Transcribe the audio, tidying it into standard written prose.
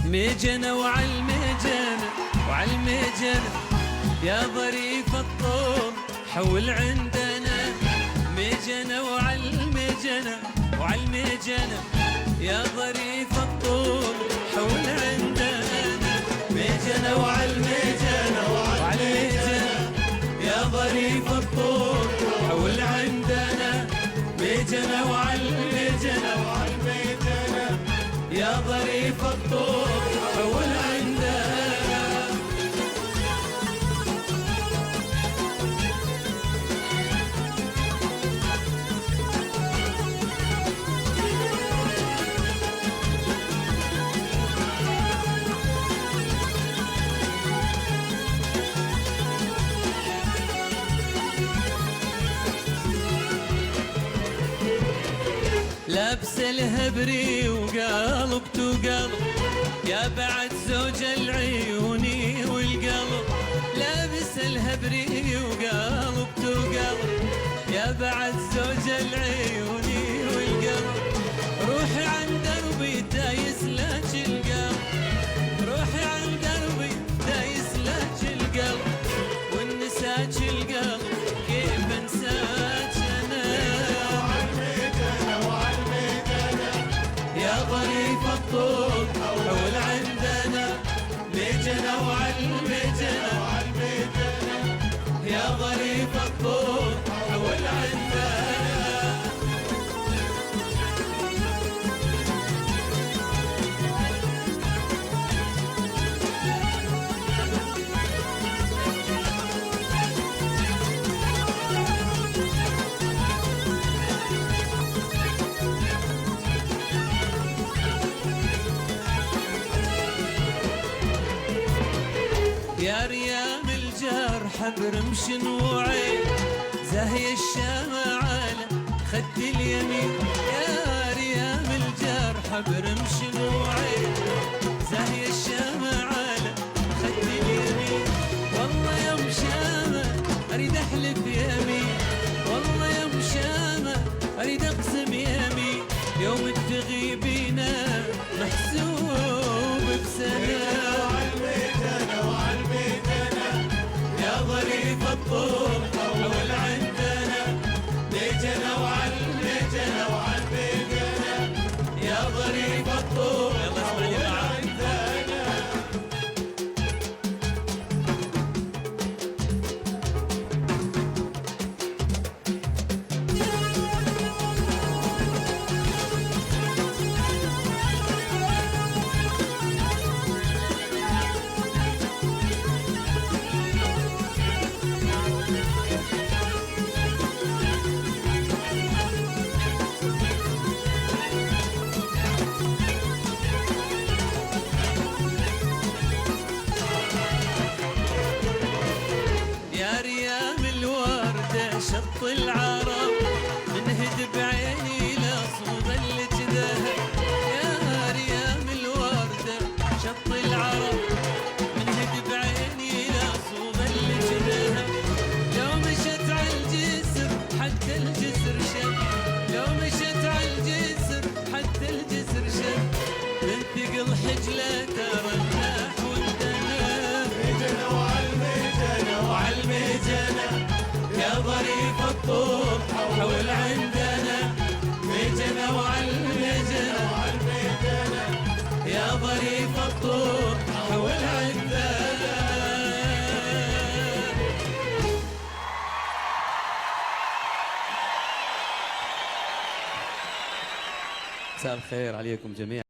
ميجنة وعالميجنة وعالميجنة يا ظريف الطول حول عندنا. ميجنة وعالميجنة وعالميجنة يا ظريف الطول حول عندنا. ميجنة وعالميجنة وعالميجنة يا ظريف الطول حول عندنا. ميجنة وعالميجنة وعالميجنة يا ظريف الطول حول عندنا. لابس الهبري وقلبته قلب يا بعد زوج العيوني والقلب. لابس الهبري وقلبته قلب يا بعد زوج العيوني والقلب. روحي عن دربي دايس لك القلب. روحي عن دربي دايس لك القلب. والنساك القلب كيف انساك انا. يا ظريف الطول حول عندنا. ميجنة وعالميجنة وعالميجنة يا ظريف الطول حول عندنا. يا ريام الجرح برمش وعين زاهي الشمع على خد اليمين. يا ريام الجرح برمش وعين زاهي الشمع على خد اليمين. والله يا مشامة اريد احلف يمين. والله يا مشامة اريد اقسم يمين. يوم تغيبينا محسوب بسنة. يا ظريف الطول حول عندنا. ميجنة وعالميجنة وعالميجنة يا ظريف الطول حول عندنا. شط العرب منهد بعيني لصوب الجذاب. يا ريام الوردة شط العرب منهد بعيني لصوب الجذاب. لو مشت على الجسر حتى الجسر شد. لو مشت على الجسر حتى الجسر شد. من ثقل حجله ترى النحو اندنا. ميجنة وعالميجنة وعالميجنة يا ظريف الطول حول عندنا. ميجنة وعالميجنة وعالميجنة يا ظريف الطول حول عندنا. مساء الخير عليكم جميعا.